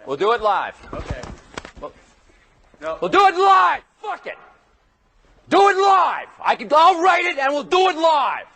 We'll do it live. Okay. We'll do it live. Fuck it. Do it live. I'll write it and we'll do it live.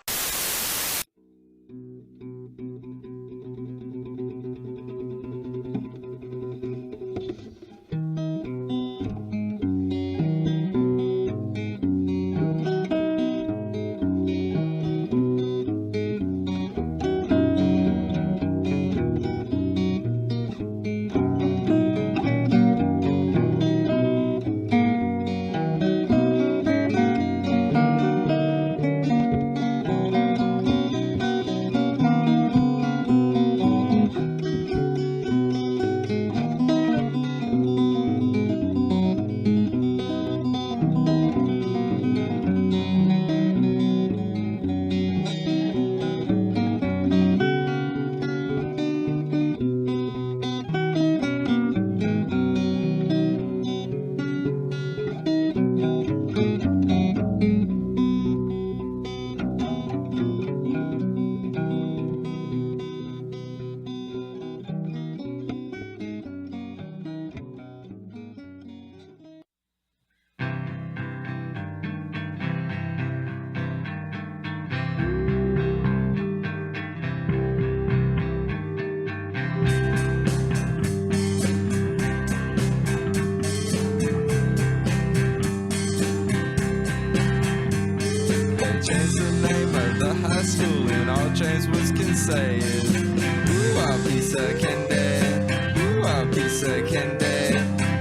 James was can say is, ooh, a piece of candy, ooh, a piece of candy,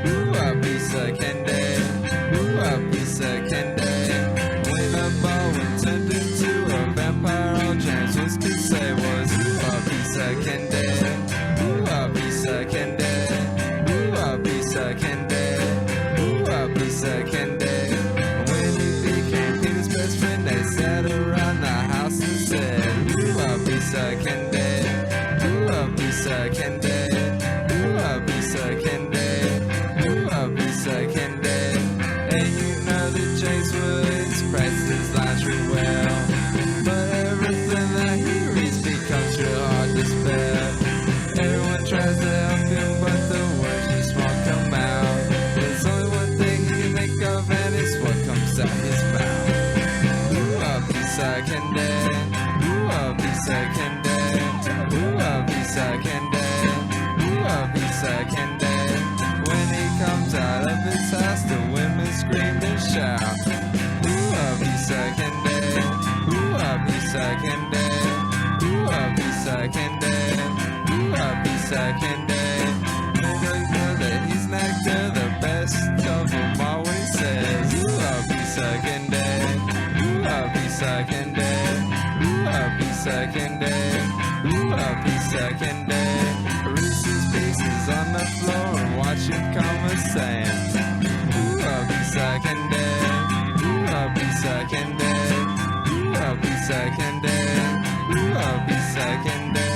ooh, a piece of candy, ooh, a piece of candy. When a ball turned into a vampire, all James was can say was, ooh, a piece of candy, ooh, a piece of candy, ooh, a piece of candy, ooh, a piece of candy. When he became Peter's best friend, they sat around the house and said, piece of candy, ooh, a piece of candy, ooh, a piece of candy, ooh, a piece of candy. And you know that James Woods practiced his lines real well, but everything that he reads becomes real hard to spell. Everyone tries to help him, but the words just won't come out. There's only one thing he can think of, and it's what comes out his mouth. Ooh, a piece of candy, ooh, a piece of candy, ooh, a piece of candy, ooh, a piece of candy. When he comes out of his house, the women scream and shout. Ooh, a piece of candy, ooh, a piece of candy, ooh, a piece of candy, ooh, a piece of candy. They don't know that he's an actor, the best of them all when he says, ooh, a piece of candy, ooh, a piece of candy, ooh, a piece of candy, ooh, a piece of candy. Reese's Pieces on the floor and watch him conversate. Ooh, a piece of candy, ooh, a piece of candy, ooh, a piece of candy, ooh, a piece of candy.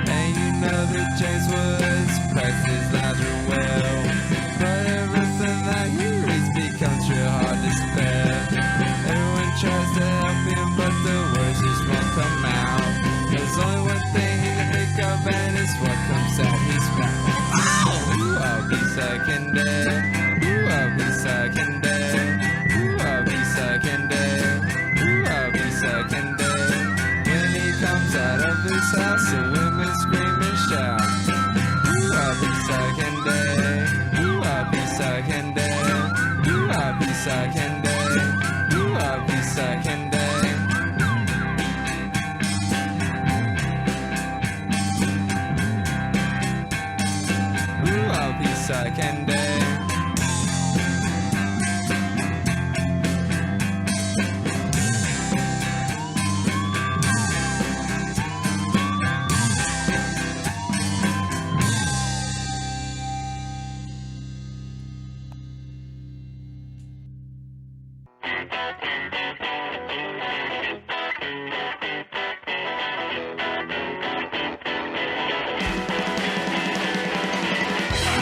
And you know that James Woods practices lines real well, but everything that he reads becomes real hard to spell. Everyone tries to help him, but the words just won't come out. There's only one thing he can think of, and it's what comes out his mouth. Ooh, a piece of candy, ooh, a piece of candy, ooh, a piece of candy, ooh, a piece of candy. When he comes out of his house, the women scream and shout. Ooh, a piece of candy, ooh, a piece of candy, ooh, a piece of candy, ooh, a piece of candy. Ooh, a piece of candy.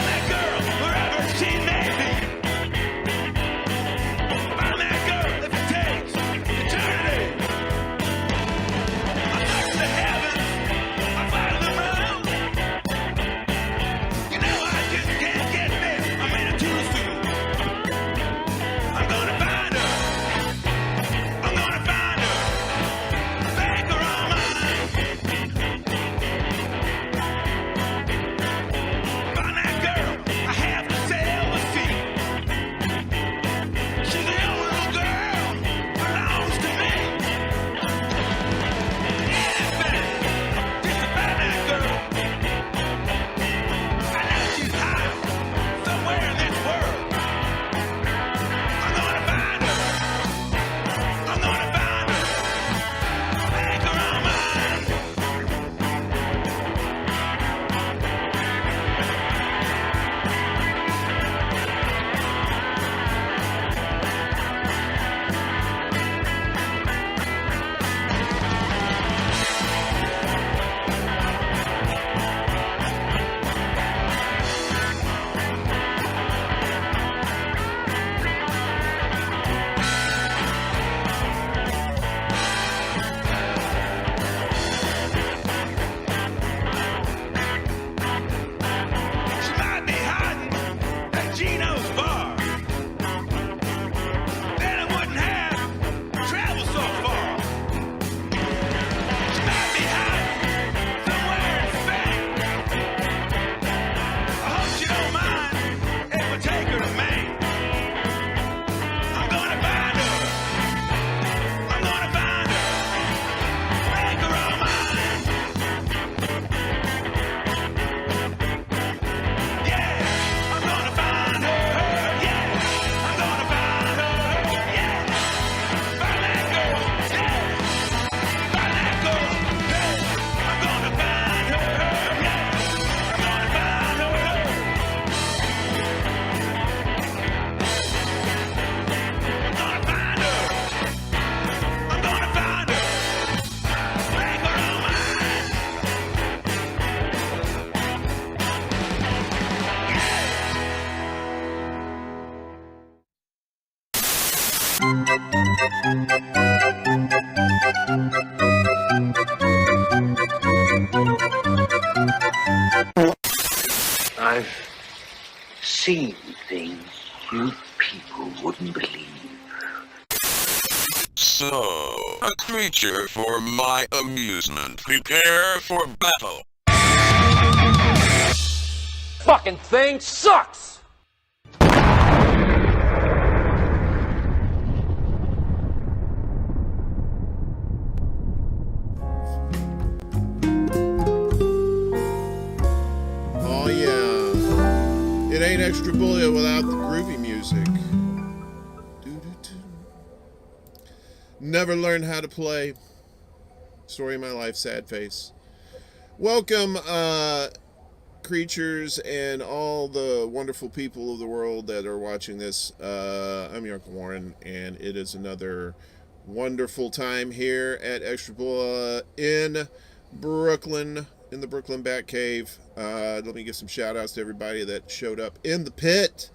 That girl, wherever seeing things you people wouldn't believe. So, a creature for my amusement. Prepare for battle. Fucking thing sucks! Oh yeah. It ain't extra Bulla without the groovy music. Doo-doo-doo. Never learned how to play. Story of my life, sad face. Welcome, creatures and all the wonderful people of the world that are watching this. I'm your Uncle Warren, and it is another wonderful time here at Extra Bulla in Brooklyn, in the Brooklyn Batcave. Let me give some shout outs to everybody that showed up in the pit,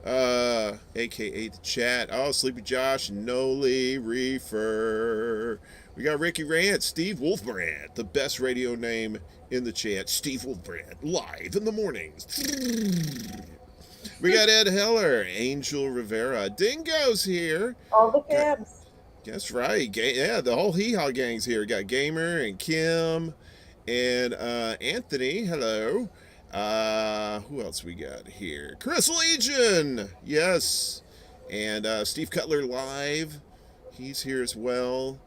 aka the chat. Oh, Sleepy Josh, Noli Reefer. We got Ricky Rant, Steve Wolfbrand, the best radio name in the chat. Steve Wolfbrand, live in the mornings. We got Ed Heller, Angel Rivera, Dingo's here. All the cabs. That's right. Yeah, the whole Hee Haw gang's here. Got Gamer and Kim and Anthony. Hello. Who else we got here? Chris Legion. Yes. And Steve Cutler live. He's here as well.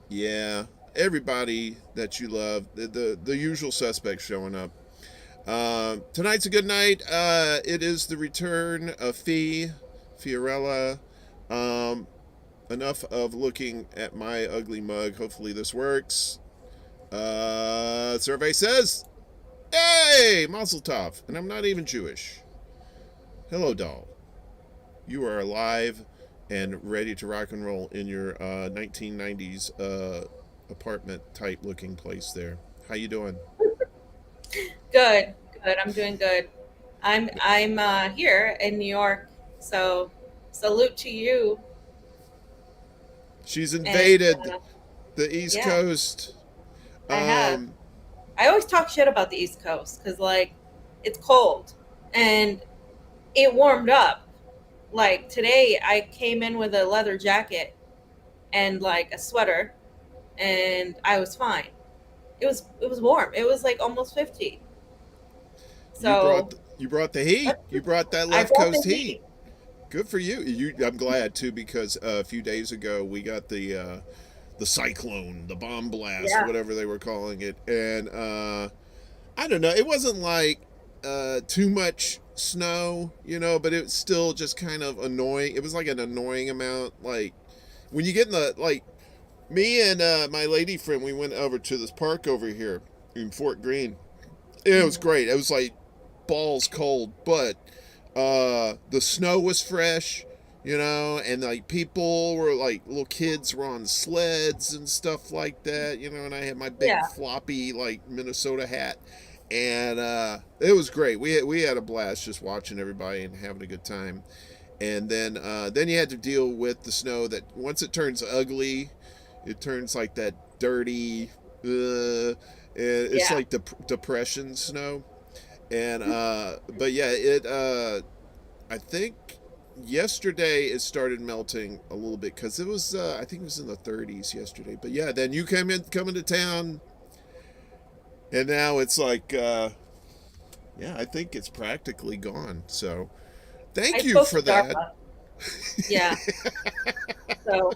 Yeah. Everybody that you love. The usual suspects showing up. Tonight's a good night. It is the return of Fiorella. Enough of looking at my ugly mug. Hopefully this works. Survey says, hey, Mazel Tov. And I'm not even Jewish. Hello, doll. You are alive and ready to rock and roll in your 1990s apartment type looking place there. How you doing? Good. I'm doing good. I'm here in New York, so salute to you. She's invaded the East yeah. Coast. I have. I always talk shit about the East Coast because, like, it's cold and it warmed up. Like today, I came in with a leather jacket and like a sweater, and I was fine. It was warm. It was like almost 50. So you brought the heat. You brought that left coast heat. Good for you. I'm glad too, because a few days ago we got the cyclone, the bomb blast, whatever they were calling it, and I don't know. It wasn't like too much snow, but it was still just kind of annoying. It was like an annoying amount. Like when you get in the me and my lady friend, we went over to this park over here in Fort Greene. It was great. It was like balls cold, but the snow was fresh, and like people were like, little kids were on sleds and stuff like that, and I had my big floppy like Minnesota hat, and it was great. We had a blast just watching everybody and having a good time. And then you had to deal with the snow that once it turns ugly, it turns like that dirty, it's like depression snow. And but yeah, it I think yesterday it started melting a little bit because it was I think it was in the 30s yesterday. But yeah, then you coming to town, and now it's like I think it's practically gone. So thank you for that. Yeah. So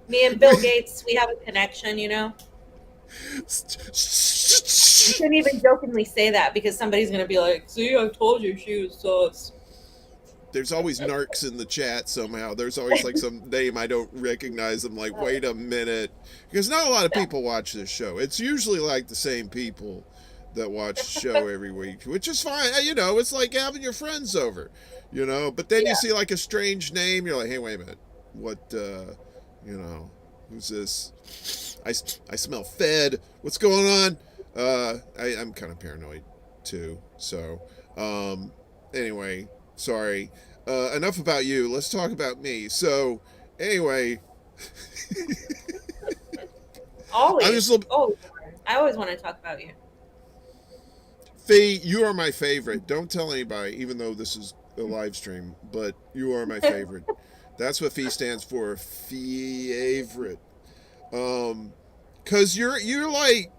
me and Bill Gates, we have a connection, You shouldn't even jokingly say that because somebody's going to be like, see, I told you she was sus. There's always narcs in the chat somehow. There's always like some name I don't recognize. I'm like, wait a minute. Because not a lot of people watch this show. It's usually like the same people that watch the show every week, which is fine. It's like having your friends over, But then you see like a strange name. You're like, hey, wait a minute. What, who's this? I smell fed. What's going on? I'm kind of paranoid too. So, anyway, sorry. Enough about you. Let's talk about me. So, anyway. Always. I always want to talk about you. Fee, you are my favorite. Don't tell anybody, even though this is a live stream, but you are my favorite. That's what Fee stands for. Favorite. Cause you're like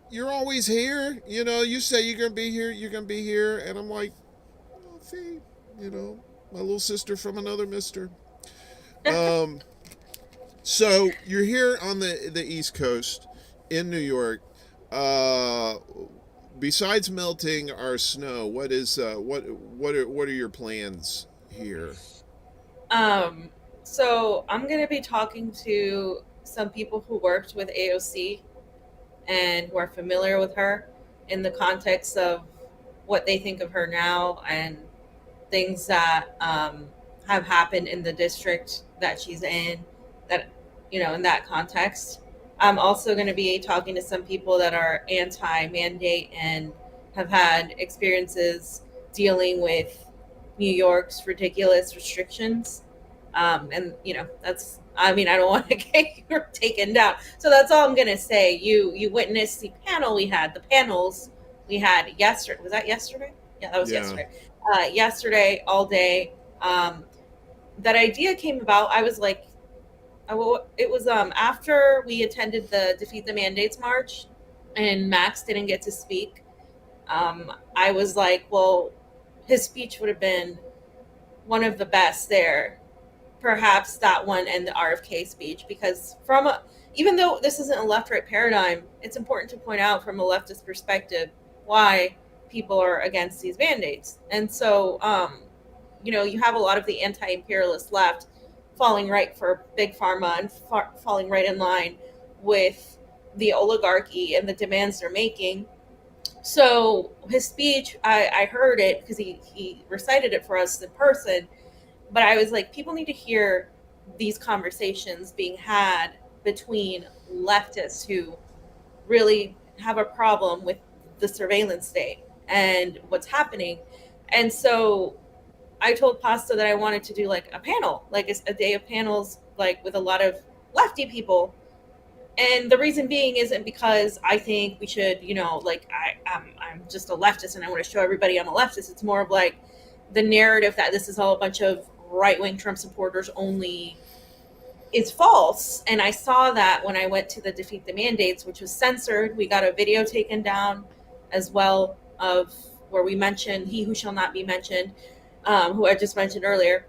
you're always here. You know, you say you're gonna be here, you're gonna be here, and I'm like, oh, Fee, you know, my little sister from another mister. So you're here on the East Coast in New York. Besides melting our snow, what are your plans here? So I'm gonna be talking to some people who worked with AOC and who are familiar with her in the context of what they think of her now and things that have happened in the district that she's in, that, you know, in that context. I'm also going to be talking to some people that are anti-mandate and have had experiences dealing with New York's ridiculous restrictions. And, you know, that's, I mean, I don't want to get you taken down. So that's all I'm going to say. You witnessed the panel we had, the panels we had yesterday. Was that yesterday? Yeah, that was yesterday. Yesterday, all day. That idea came about. I was like, it was after we attended the Defeat the Mandates March and Max didn't get to speak. I was like, well, his speech would have been one of the best there. Perhaps that one and the RFK speech, because even though this isn't a left-right paradigm, it's important to point out from a leftist perspective why people are against these mandates. And so, you know, you have a lot of the anti-imperialist left falling right for big pharma and falling right in line with the oligarchy and the demands they're making. So his speech, I heard it because he recited it for us in person. But I was like, people need to hear these conversations being had between leftists who really have a problem with the surveillance state and what's happening. And so I told Pasta that I wanted to do like a panel, like a day of panels, like with a lot of lefty people. And the reason being isn't because I think we should, you know, like I'm just a leftist and I want to show everybody I'm a leftist. It's more of like the narrative that this is all a bunch of right-wing Trump supporters only is false. And I saw that when I went to the Defeat the Mandates, which was censored. We got a video taken down as well of where we mentioned he who shall not be mentioned, who I just mentioned earlier.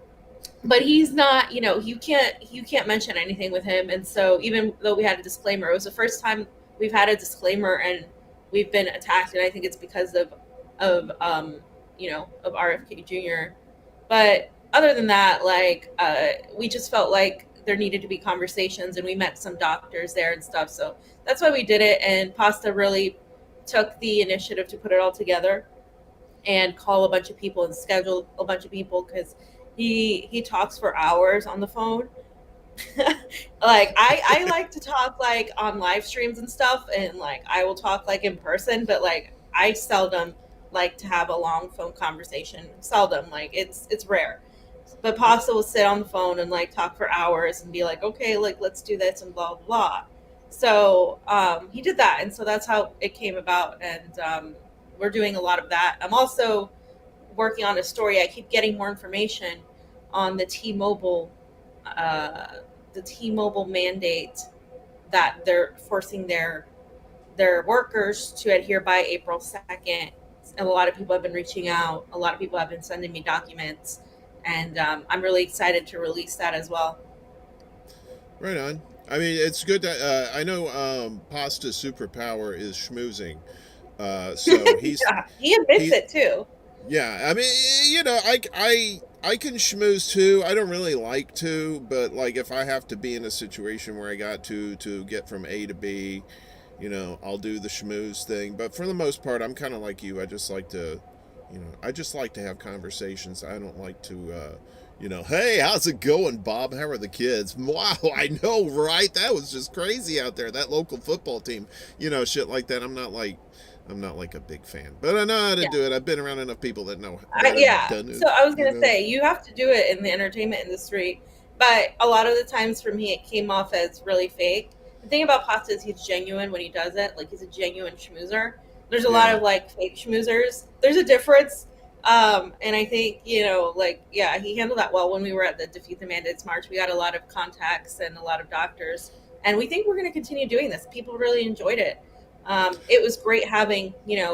But he's not, you know, you can't mention anything with him. And so even though we had a disclaimer, it was the first time we've had a disclaimer and we've been attacked. And I think it's because of you know, of RFK Jr. But other than that, like, we just felt like there needed to be conversations, and we met some doctors there and stuff. So that's why we did it. And Pasta really took the initiative to put it all together and call a bunch of people and schedule a bunch of people, because he talks for hours on the phone. Like I like to talk like on live streams and stuff, and like I will talk like in person, but like I seldom like to have a long phone conversation. Seldom, like it's rare. But Pasta will sit on the phone and like talk for hours and be like, okay, like let's do this and blah blah blah. So he did that, and so that's how it came about. And we're doing a lot of that. I'm also working on a story. I keep getting more information on the T-Mobile mandate that they're forcing their workers to adhere by April 2nd. And a lot of people have been reaching out. A lot of people have been sending me documents. And I'm really excited to release that as well. Right on. I mean, it's good that I know Pasta's superpower is schmoozing. So he's yeah, he admits it too. Yeah, I mean, you know, I can schmooze too. I don't really like to, but like if I have to be in a situation where I got to get from A to B, you know, I'll do the schmooze thing. But for the most part, I'm kind of like you. I just like to, you know, I just like to have conversations. I don't like to, you know, hey, how's it going, Bob? How are the kids? Wow, I know, right? That was just crazy out there. That local football team, you know, shit like that. I'm not like a big fan, but I know how to do it. I've been around enough people that know. Yeah. So I was going to say, you have to do it in the entertainment industry, but a lot of the times for me, it came off as really fake. The thing about Pasta is he's genuine when he does it. Like he's a genuine schmoozer. There's a lot of like fake schmoozers. There's a difference. And I think, he handled that well when we were at the Defeat the Mandates March. We got a lot of contacts and a lot of doctors. And we think we're going to continue doing this. People really enjoyed it. It was great having,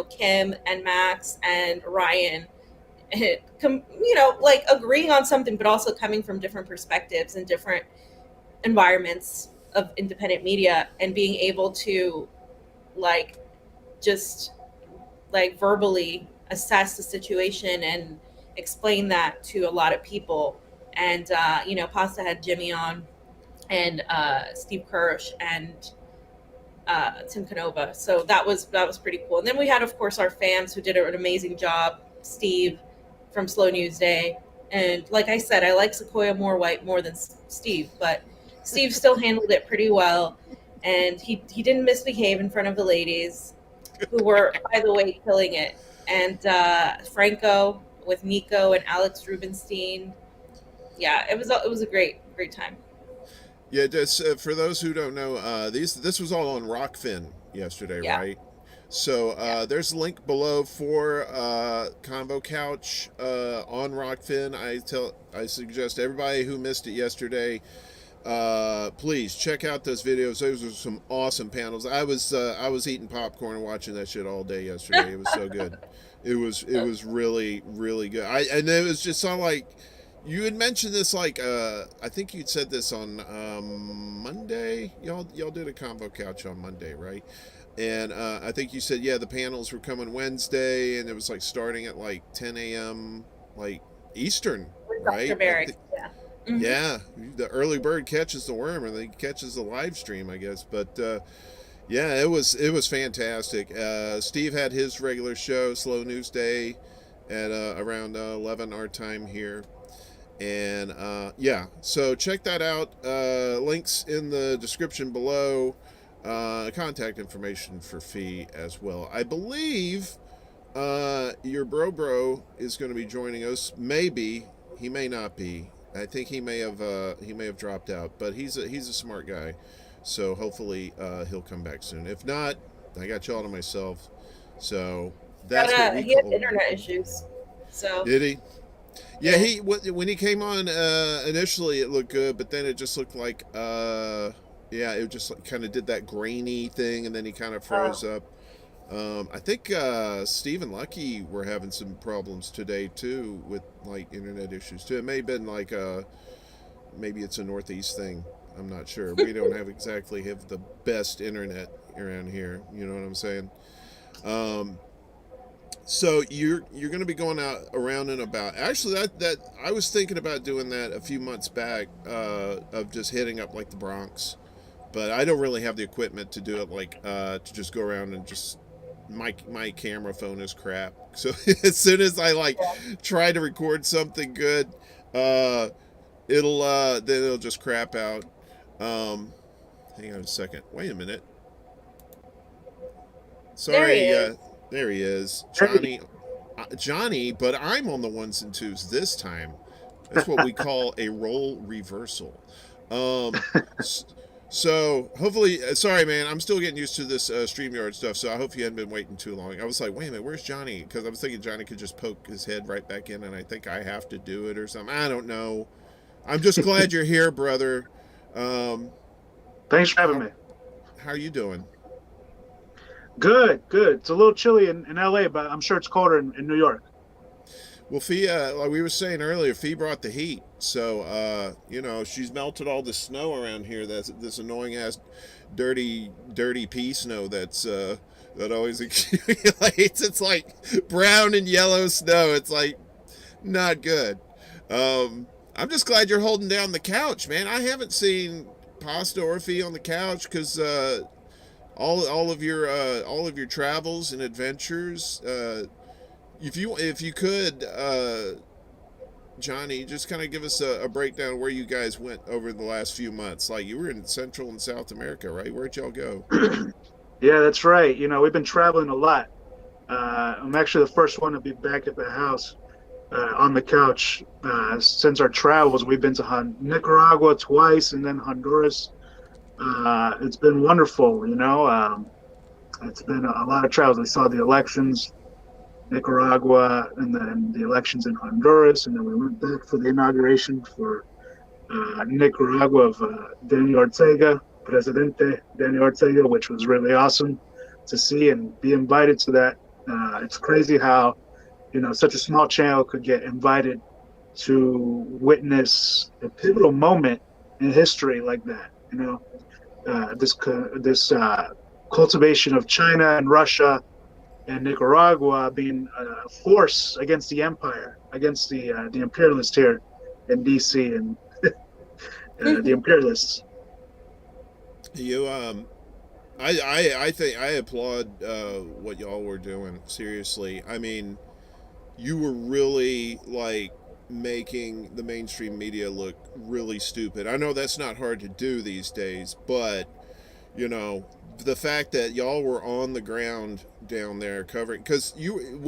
Kim and Max and Ryan, agreeing on something, but also coming from different perspectives and different environments of independent media, and being able to just verbally assess the situation and explain that to a lot of people. And Pasta had Jimmy on, and Steve Kirsch, and Tim Canova. So that was pretty cool. And then we had, of course, our fans who did an amazing job. Steve from Slow News Day, and like I said, I like Sequoia White more than Steve, but Steve still handled it pretty well, and he didn't misbehave in front of the ladies, who were, by the way, killing it. And Franco with Nico and Alex Rubenstein. Yeah, it was a great time. Yeah, just for those who don't know, this was all on Rockfin yesterday, right? So there's a link below for Convo Couch on Rockfin. I suggest everybody who missed it yesterday, please check out those videos. Those are some awesome panels. I was eating popcorn and watching that shit all day yesterday. It was so good. It was really, really good. And it was just so like, you had mentioned this, I think you'd said this on Monday. Y'all did a Convo Couch on Monday, right? And I think you said, the panels were coming Wednesday, and it was starting at 10 a.m. Eastern, right? Dr. Barrett, Mm-hmm. Yeah, the early bird catches the worm, and then catches the live stream, I guess. But it was fantastic. Steve had his regular show, Slow News Day, at around 11 our time here. And so check that out. Links in the description below. Contact information for Fee as well. I believe your bro is going to be joining us. Maybe he may not be. I think he may have dropped out, but he's a smart guy, so hopefully he'll come back soon. If not, I got y'all to myself. So that's he had internet issues. So did he? Yeah, when he came on initially, it looked good, but then it just looked like it just kind of did that grainy thing, and then he kind of froze up. I think Steve and Lucky were having some problems today too with internet issues too. It may have been maybe it's a Northeast thing. I'm not sure. We don't have the best internet around here. You know what I'm saying? So you're going to be going out around and about. Actually, that I was thinking about doing that a few months back, of just hitting up the Bronx, but I don't really have the equipment to do it to just go around and just. My camera phone is crap, so as soon as I try to record something good, it'll just crap out. Hang on a second. Wait a minute. Sorry. There he is. Johnny, but I'm on the ones and twos this time. That's what we call a role reversal. So hopefully, sorry man, I'm still getting used to this StreamYard stuff, so I hope you hadn't been waiting too long. I was like, wait a minute, where's Johnny? Because I was thinking Johnny could just poke his head right back in, and I think I have to do it or something. I don't know. I'm just glad you're here, brother. Thanks for having me. How are you doing? Good. It's a little chilly in LA, but I'm sure it's colder in New York. Well, Fee, like we were saying earlier, Fee brought the heat. So, she's melted all the snow around here. That's this annoying ass, dirty pea snow that always accumulates. It's brown and yellow snow. It's not good. I'm just glad you're holding down the couch, man. I haven't seen Pasta or Fee on the couch because all of your travels and adventures. If you could, Johnny, just kind of give us a breakdown of where you guys went over the last few months. You were in Central and South America, right? Where'd y'all go? Yeah, that's right. We've been traveling a lot. I'm actually the first one to be back at the house on the couch. Since our travels, we've been to Nicaragua twice and then Honduras. It's been wonderful, it's been a lot of travels. I saw the elections, Nicaragua, and then the elections in Honduras, and then we went back for the inauguration for Nicaragua of Daniel Ortega, Presidente Daniel Ortega, which was really awesome to see and be invited to that. It's crazy how, such a small channel could get invited to witness a pivotal moment in history like that. This cultivation of China and Russia and Nicaragua being a force against the empire, against the imperialists here in DC and the imperialists. I think I applaud what y'all were doing. Seriously, I mean, you were really like making the mainstream media look really stupid. I know that's not hard to do these days, but the fact that y'all were on the ground down there covering, because you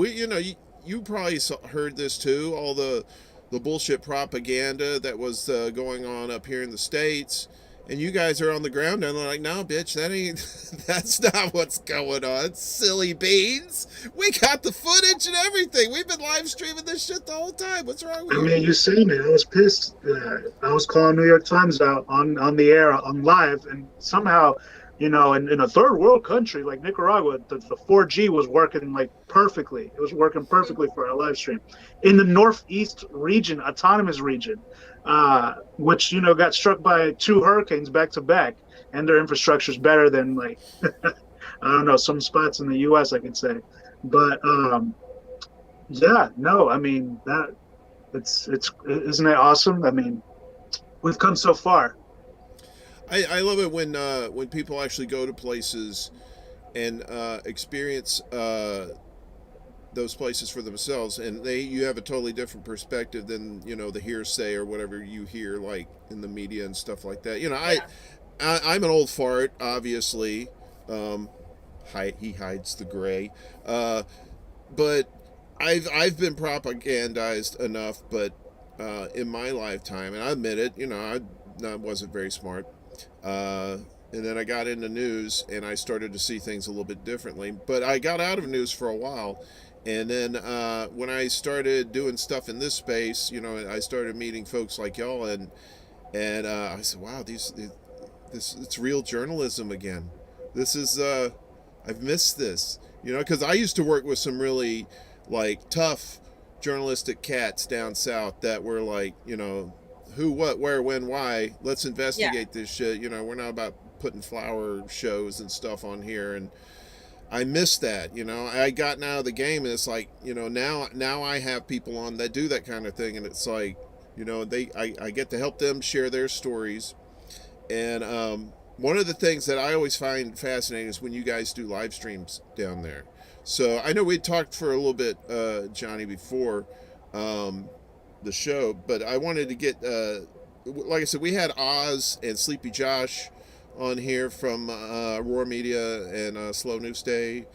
probably heard this too, all the bullshit propaganda that was going on up here in the States, and you guys are on the ground and they're like, no, bitch, that's not what's going on. Silly beans. We got the footage and everything. We've been live streaming this shit the whole time. What's wrong with you? I mean, you see me. I was pissed. I was calling New York Times out on the air, on live, and somehow, in a third world country like Nicaragua, the 4G was working like perfectly. It was working perfectly for our live stream. In the Northeast region, autonomous region, which, got struck by 2 hurricanes back to back, and their infrastructure is better than like, I don't know, some spots in the US, I could say. But yeah, no, I mean, it's isn't it awesome? I mean, we've come so far. I love it when people actually go to places and experience those places for themselves, and you have a totally different perspective than the hearsay or whatever you hear like in the media and stuff like that. I'm an old fart, obviously. He hides the gray, but I've been propagandized enough, but in my lifetime, and I admit it, I wasn't very smart. And then I got into news and I started to see things a little bit differently. But I got out of news for a while. And then when I started doing stuff in this space, I started meeting folks like y'all. And I said, wow, it's real journalism again. This is, I've missed this. Because I used to work with some really, like, tough journalistic cats down south that were like, who, what, where, when, why, let's investigate this shit. We're not about putting flower shows and stuff on here. And I miss that. I gotten out of the game, and it's like, now I have people on that do that kind of thing. And it's like, I get to help them share their stories. And one of the things that I always find fascinating is when you guys do live streams down there. So I know we talked for a little bit, Jonny, before the show, but I wanted to get like I said, we had Oz and Sleepy Josh on here from Roar Media and Slow News Day.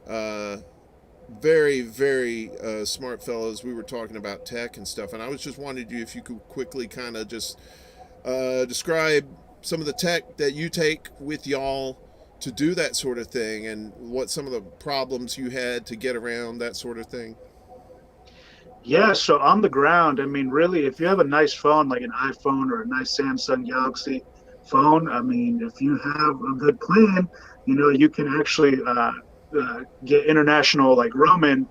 Very, very smart fellows. We were talking about tech and stuff, and I was just wanted you, if you could quickly kind of just describe some of the tech that you take with y'all to do that sort of thing, and what some of the problems you had to get around that sort of thing. Yeah, so on the ground, I mean, really, if you have a nice phone, like an iPhone or a nice Samsung Galaxy phone, I mean, if you have a good plan, you can actually get international, like, roaming,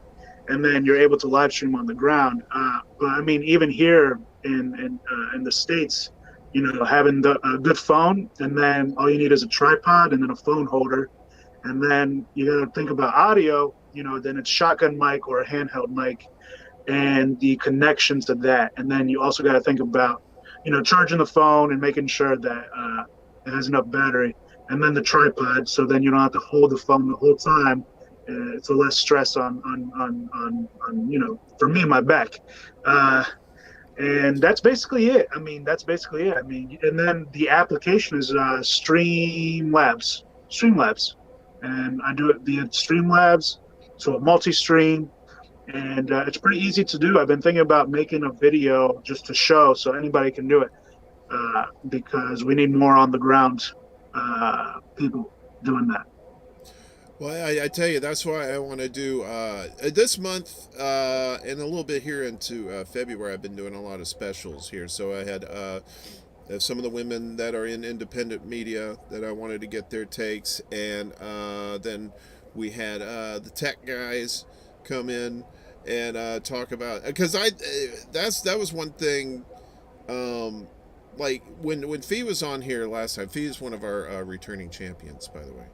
and then you're able to live stream on the ground. But I mean, even here in the States, having a good phone, and then all you need is a tripod and then a phone holder. And then you got to think about audio, then it's shotgun mic or a handheld mic, and the connection to that. And then you also got to think about, charging the phone and making sure that it has enough battery, and then the tripod, so then you don't have to hold the phone the whole time. It's a less stress on for me, my back. And that's basically it. I mean, and then the application is Streamlabs. And I do it via Streamlabs, so a multi-stream. And it's pretty easy to do. I've been thinking about making a video just to show, so anybody can do it, because we need more on the ground people doing that. Well, I tell you, that's why I want to do this month and a little bit here into February. I've been doing a lot of specials here. So I had some of the women that are in independent media that I wanted to get their takes, and then we had the tech guys come in and talk about, because that was one thing. Like when Fee was on here last time, Fee is one of our returning champions, by the way.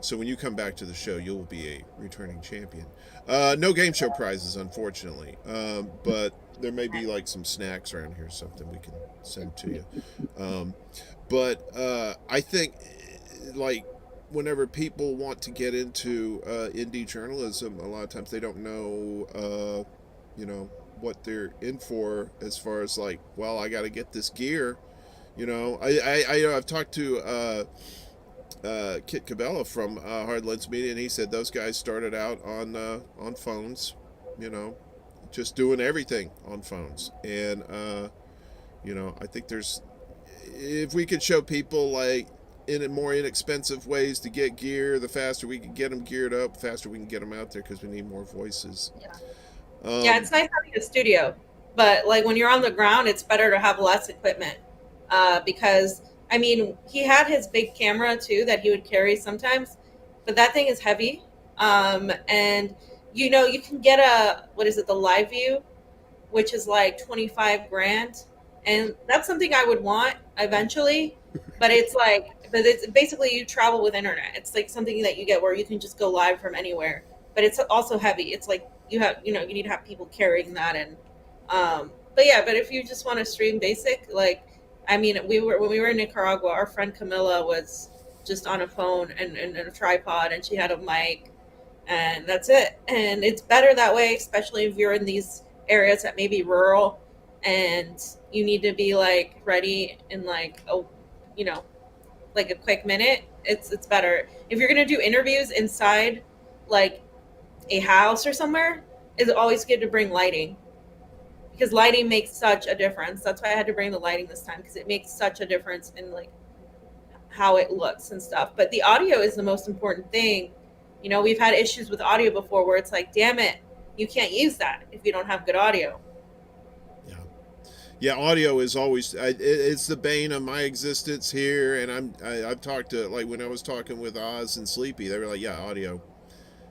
So when you come back to the show, you'll be a returning champion. No game show prizes, unfortunately, but there may be like some snacks around here, something we can send to you. But I think, like, whenever people want to get into indie journalism, a lot of times they don't know, what they're in for, as far as like, well, I got to get this gear. I've talked to Kit Cabela from Hardlens Media, and he said those guys started out on phones, just doing everything on phones. And I think if we could show people like in more inexpensive ways to get gear, the faster we can get them geared up, the faster we can get them out there, because we need more voices. Yeah, it's nice having a studio, but like when you're on the ground, it's better to have less equipment, because I mean, he had his big camera too that he would carry sometimes, but that thing is heavy. And you can get the live view, which is like 25 grand. And that's something I would want eventually, but it's basically you travel with internet. It's like something that you get where you can just go live from anywhere, but it's also heavy. It's like, you need to have people carrying that. And, but if you just want to stream basic, like, I mean, when we were in Nicaragua, our friend Camilla was just on a phone and a tripod, and she had a mic, and that's it. And it's better that way, especially if you're in these areas that may be rural and you need to be like ready in like a quick minute. It's better. If you're going to do interviews inside like a house or somewhere, it's always good to bring lighting, because lighting makes such a difference. That's why I had to bring the lighting this time, because it makes such a difference in like how it looks and stuff. But the audio is the most important thing. We've had issues with audio before where it's like, damn it, you can't use that if you don't have good audio. Yeah, audio is always, it's the bane of my existence here. And I've talked to, like, when I was talking with Oz and Sleepy, they were like, yeah, audio.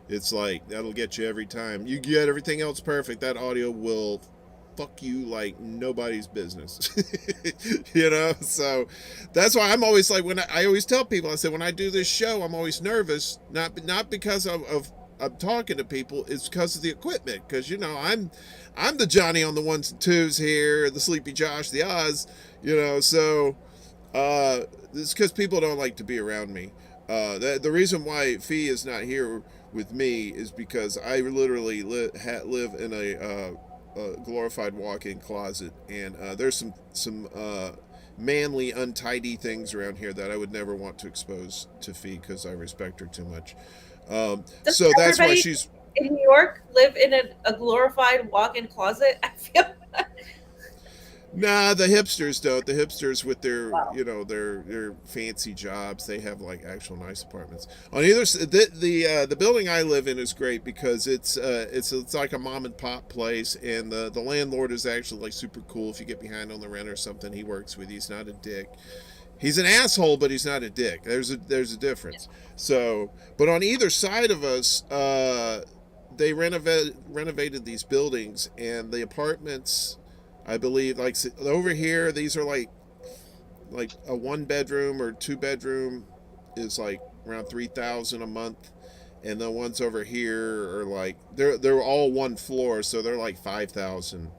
It's like, that'll get you every time. You get everything else perfect, that audio will fuck you like nobody's business. So that's why I'm always like, when I always tell people, I said, when I do this show, I'm always nervous, not because of I'm talking to people, it's because of the equipment, because I'm the Jonny on the ones and twos here, the Sleepy Josh, the Oz, so it's because people don't like to be around me. The reason why Fee is not here with me is because I literally live in a glorified walk-in closet, and there's some manly, untidy things around here that I would never want to expose to Fee, because I respect her too much. So that's why she's in New York live in a glorified walk-in closet. I feel. Nah, the hipsters don't. The hipsters with their, Wow. their fancy jobs, they have like actual nice apartments. On either the building I live in is great, because it's like a mom and pop place, and the landlord is actually like super cool. If you get behind on the rent or something, he works with you. He's not a dick. He's an asshole, but he's not a dick. There's a difference. So, but on either side of us, they renovated these buildings, and the apartments, I believe, like over here, these are like a 1-bedroom or 2-bedroom is like around $3,000 a month, and the ones over here are like they're all one floor, so they're like $5,000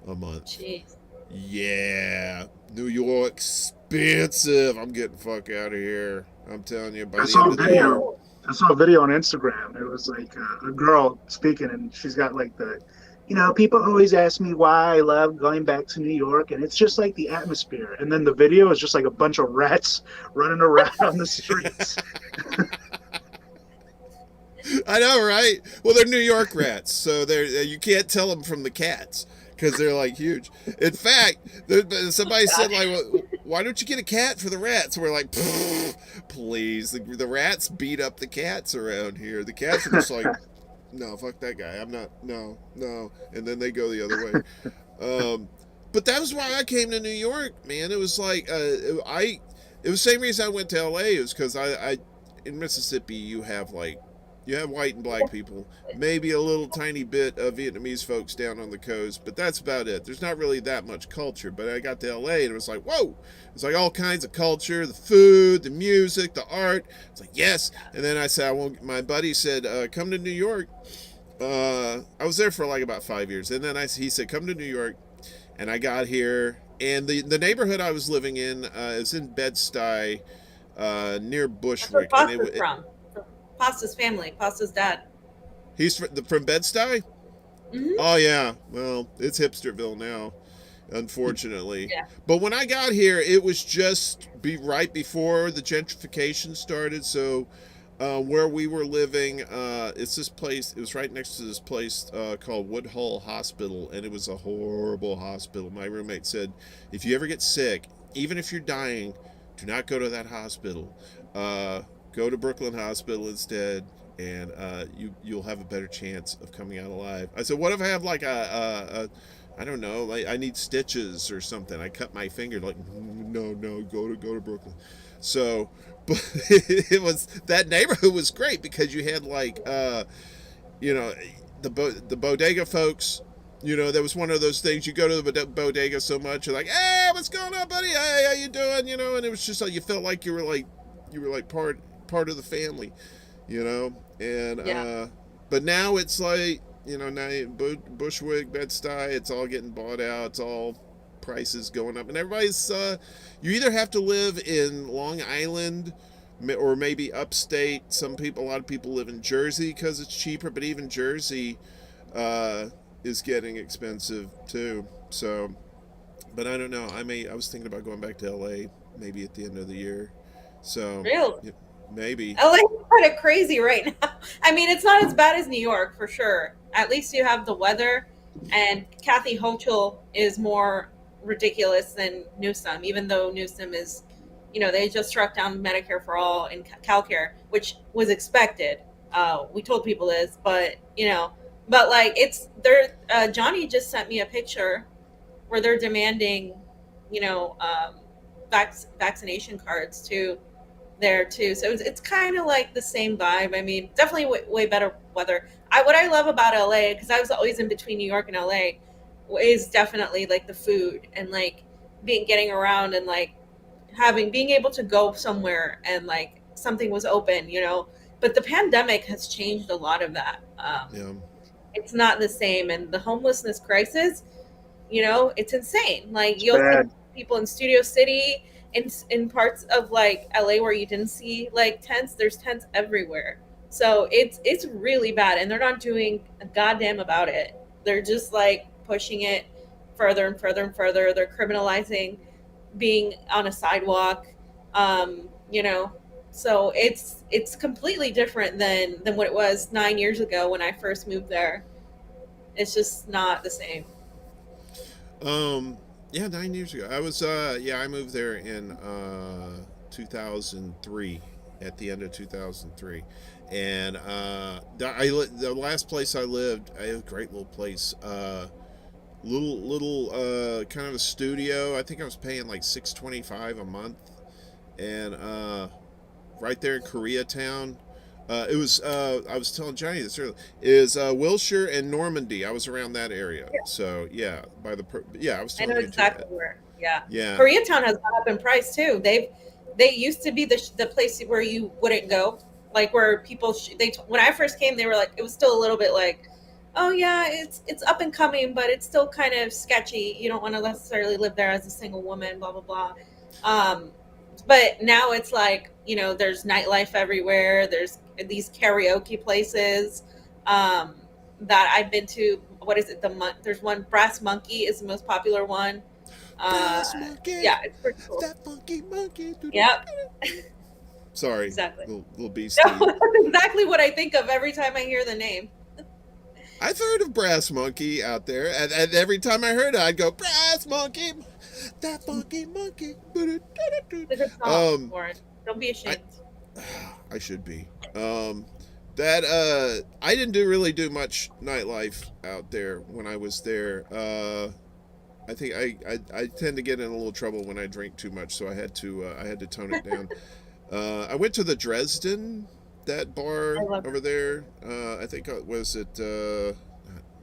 a month. Jeez. Yeah, New York's expensive. I'm getting the fuck out of here. I'm telling you. I saw a video on Instagram. It was like a girl speaking, and she's got like people always ask me why I love going back to New York, and it's just like the atmosphere. And then the video is just like a bunch of rats running around on the streets. I know, right? Well, they're New York rats, so you can't tell them from the cats, because they're like huge. In fact, somebody said like, why don't you get a cat for the rats? And we're like, please. The rats beat up the cats around here. The cats are just like, no, fuck that guy. I'm not, no. And then they go the other way. But that was why I came to New York, man. It was like, it was the same reason I went to LA. It was because I in Mississippi, you have white and black people, maybe a little tiny bit of Vietnamese folks down on the coast, but that's about it. There's not really that much culture. But I got to LA and it was like, whoa, it's like all kinds of culture, the food, the music, the art. It's like, yes. And then I said, my buddy said, come to New York. I was there for like about 5 years. And then he said, come to New York. And I got here. And the neighborhood I was living in is in Bed-Stuy, near Bushwick. That's where Pasta's from. Pasta's family, Pasta's dad. He's from Bed-Stuy? Mm-hmm. Oh, yeah. Well, it's Hipsterville now, unfortunately. Yeah. But when I got here, it was just right before the gentrification started. So where we were living, it's this place. It was right next to this place called Woodhull Hospital, and it was a horrible hospital. My roommate said, if you ever get sick, even if you're dying, do not go to that hospital. Go to Brooklyn Hospital instead, and you'll have a better chance of coming out alive. I said, what if I have like I don't know, like I need stitches or something? I cut my finger. Like, no, go to Brooklyn. So, but it was, that neighborhood was great because you had like, you know, the bodega folks. You know, that was one of those things. You go to the bodega so much, you're like, hey, what's going on, buddy? Hey, how you doing? You know, and it was just like you felt like you were like part of the family, you know. And but now it's like, you know, now Bushwick, Bed-Stuy, it's all getting bought out. It's all prices going up, and everybody's you either have to live in Long Island or maybe upstate. A lot of people live in Jersey because it's cheaper, but even Jersey is getting expensive too. So, but I don't know. I was thinking about going back to LA maybe at the end of the year. So really, maybe LA's kind of crazy right now. I mean, it's not as bad as New York for sure. At least you have the weather, and Kathy Hochul is more ridiculous than Newsom, even though Newsom is, you know, they just struck down Medicare for all and CalCare, which was expected. We told people this, but you know, but like Jonny just sent me a picture where they're demanding, you know, vaccination cards too there too. So it's kind of like the same vibe. I mean, definitely way better weather. What I love about LA, because I was always in between New York and LA, is definitely like the food and like getting around and like being able to go somewhere and like something was open, you know. But the pandemic has changed a lot of that. It's not the same, and the homelessness crisis, you know, it's insane. Like you'll see people in Studio City, in parts of like LA where you didn't see like tents. There's tents everywhere. So it's really bad, and they're not doing a goddamn about it. They're just like pushing it further and further and further. They're criminalizing being on a sidewalk, you know. So it's completely different than what it was 9 years ago when I first moved there. It's just not the same. Yeah, 9 years ago. I was I moved there in 2003, at the end of 2003. And the last place I lived, I had a great little place. Little kind of a studio. I think I was paying like $625 a month. And right there in Koreatown. It was I was telling Johnny this earlier, is Wilshire and Normandy. I was around that area. Yeah. So yeah, I was telling I know exactly where. Yeah. Yeah. Koreatown has gone up in price too. They used to be the place where you wouldn't go, like where people when I first came, they were like, it was still a little bit like, oh yeah, it's up and coming, but it's still kind of sketchy. You don't want to necessarily live there as a single woman, blah blah blah. But now it's like, you know, there's nightlife everywhere. There's these karaoke places that I've been to. What is it? There's one, Brass Monkey is the most popular one. Brass Monkey. Yeah, it's pretty cool. That funky monkey. Yep. Sorry. Exactly. Little beastie. No, that's exactly what I think of every time I hear the name. I've heard of Brass Monkey out there, and every time I heard it, I'd go, Brass Monkey. That funky monkey. It's a good song, Warren. Don't be ashamed. I should be. That I didn't really do much nightlife out there when I was there. I think I tend to get in a little trouble when I drink too much, so I had to tone it down. I went to the Dresden, that bar over there. I think was it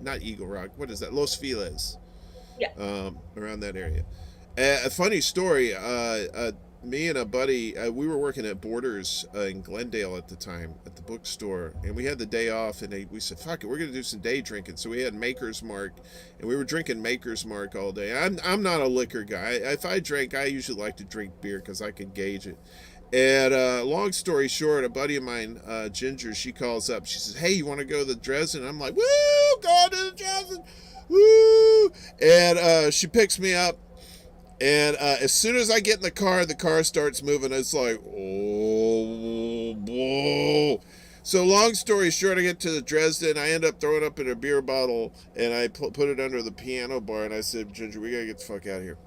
not Eagle Rock? What is that? Los Feliz. Yeah. Around that area. A funny story. Me and a buddy, we were working at Borders in Glendale at the time at the bookstore, and we had the day off, and we said, "Fuck it, we're gonna do some day drinking." So we had Maker's Mark, and we were drinking Maker's Mark all day. I'm not a liquor guy. If I drink, I usually like to drink beer because I can gauge it. And long story short, a buddy of mine, Ginger, she calls up. She says, "Hey, you want to go to the Dresden?" I'm like, "Woo, going to the Dresden, woo!" And she picks me up. And as soon as I get in the car starts moving. It's like, oh, whoa. So long story short, I get to the Dresden. I end up throwing up in a beer bottle, and I put it under the piano bar. And I said, "Ginger, we got to get the fuck out of here."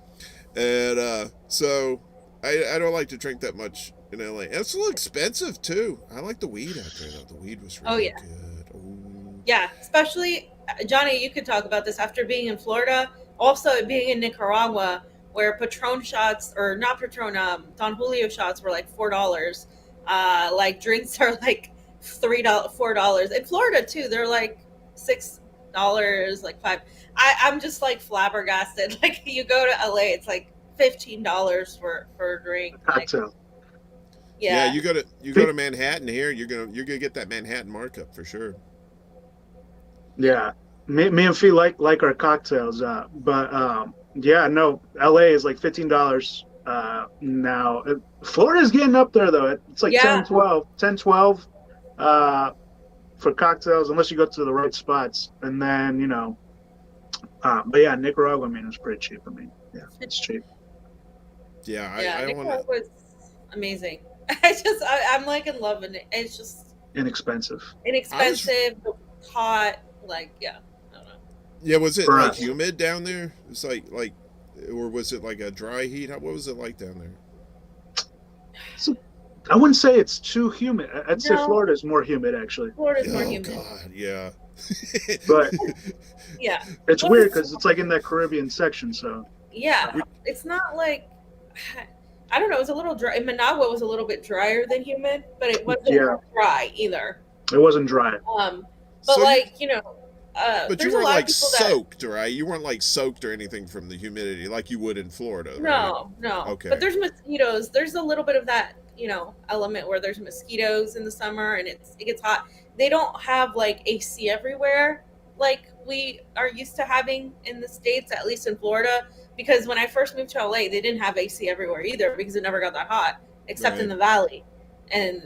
And so I don't like to drink that much in LA. And it's a little expensive, too. I like the weed out there, though. The weed was really good. Oh. Yeah, especially, Johnny, you could talk about this after being in Florida. Also, being in Nicaragua, where Patron shots, or not Patron, Don Julio shots were like $4. Like drinks are like $4. In Florida too, they're like $6, like $5. I'm just like flabbergasted. Like you go to LA, it's like $15 for a drink. Cocktail. Like, yeah, you go to Manhattan here, you're gonna get that Manhattan markup for sure. Yeah, me and Fee like our cocktails, but yeah, no, LA is like $15 now. Florida's getting up there though. It's like 10, 12 for cocktails, unless you go to the right spots. And then, but yeah, Nicaragua, I mean, it's pretty cheap. I mean, yeah, it's cheap. Yeah, I Nicaragua was amazing. I'm like in love with it. It's just inexpensive, hot, like, yeah. Yeah, was it like humid down there? It's like, or was it like a dry heat? What was it like down there? So, I wouldn't say it's too humid. I'd say Florida's more humid, actually. Florida's more humid. God, yeah. But yeah, it's weird because it's like in that Caribbean section. So yeah, it's not like, I don't know. It was a little dry. Managua was a little bit drier than humid, but it wasn't dry either. It wasn't dry. But so but you weren't like soaked, right? You weren't like soaked or anything from the humidity like you would in Florida, right? No. Okay. But there's mosquitoes. There's a little bit of that, element where there's mosquitoes in the summer and it gets hot. They don't have like AC everywhere like we are used to having in the States, at least in Florida. Because when I first moved to LA, they didn't have AC everywhere either because it never got that hot, except in the valley. And,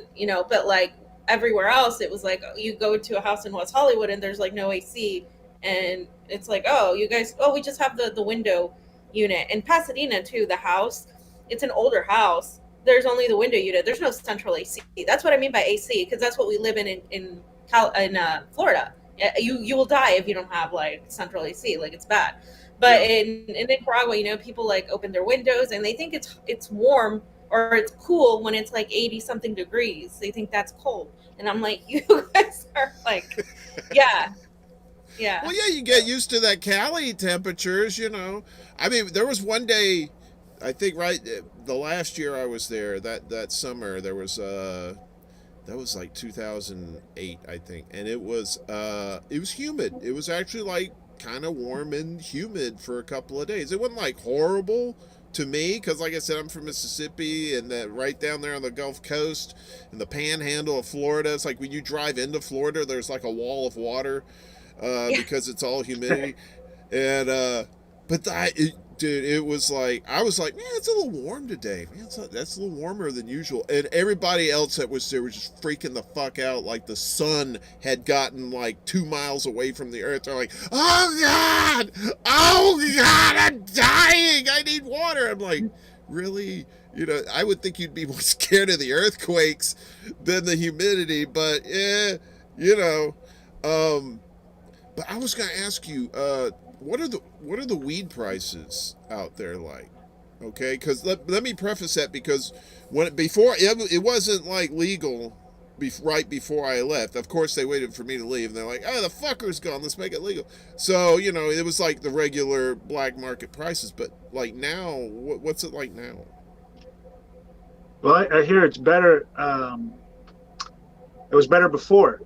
but like, everywhere else it was like you go to a house in West Hollywood and there's like no AC, and it's like, we just have the window unit. In Pasadena too, the house, it's an older house, there's only the window unit, there's no central AC. That's what I mean by AC, because that's what we live in Florida. You will die if you don't have like central AC, like it's bad. But in Nicaragua, people like open their windows and they think it's warm or it's cool when it's like 80 something degrees. They think that's cold. And I'm like, you guys are like, yeah. Well, yeah, you get used to that Cali temperatures, I mean, there was one day, I think the last year I was there, that summer, there was, that was like 2008, I think. And it was humid. It was actually like kind of warm and humid for a couple of days. It wasn't like horrible to me, because like I said, I'm from Mississippi, and that right down there on the Gulf Coast and the panhandle of Florida, it's like when you drive into Florida, there's like a wall of water because it's all humidity. And it was like, I was like, man, it's a little warm today, man. That's a little warmer than usual. And everybody else that was there was just freaking the fuck out, like the sun had gotten like 2 miles away from the earth. They're like, oh god, I'm dying, I need water. I'm like, really? I would think you'd be more scared of the earthquakes than the humidity, but but I was gonna ask you, what are the weed prices out there like? Okay, because let me preface that, because before it wasn't like legal. Right before I left, of course they waited for me to leave, and they're like, "Oh, the fucker's gone. Let's make it legal." So it was like the regular black market prices. But like now, what's it like now? Well, I hear it's better. It was better before.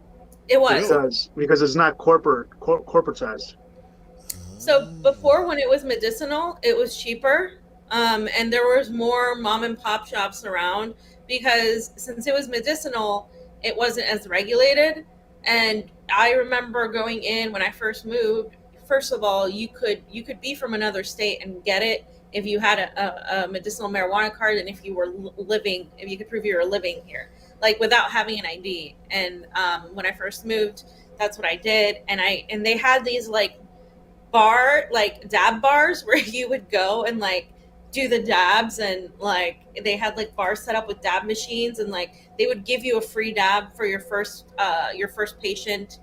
It was because it's not corporatized. So before, when it was medicinal, it was cheaper, and there was more mom and pop shops around, because since it was medicinal, it wasn't as regulated. And I remember going in when I first moved. First of all, you could be from another state and get it if you had a medicinal marijuana card, and if you could prove you were living here, like without having an ID. And when I first moved, that's what I did. And they had these like dab bars where you would go and like do the dabs, and like they had like bars set up with dab machines, and like they would give you a free dab for your first patient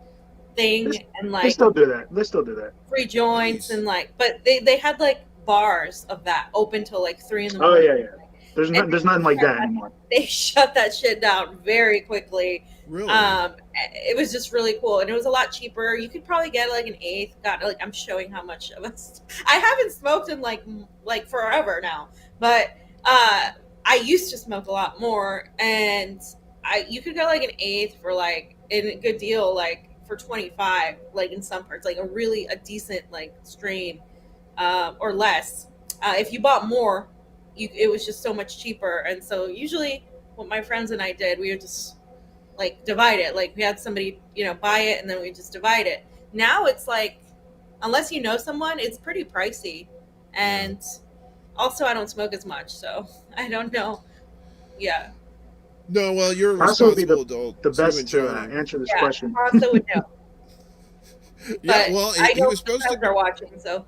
thing. And like they still do that. Free joints. Nice. And like, but they had like bars of that open till like 3 a.m. Oh yeah. There's nothing like that anymore. They shut that shit down very quickly. Really? It was just really cool, and it was a lot cheaper. You could probably get like an eighth. God, like I'm showing how much of us. I haven't smoked in like forever now, but I used to smoke a lot more, and you could get like an eighth for like a good deal, like for 25, like in some parts, like a decent like strain, or less. If you bought more, it was just so much cheaper. And so usually what my friends and I did, we would just like divide it. Like we had somebody, buy it, and then we just divide it. Now it's like, unless you know someone, it's pretty pricey. And also I don't smoke as much, so I don't know. Yeah. No, well, you're a responsible adult. The best to answer this question. Also would know. Yeah, but well, he was supposed to. Are watching, so.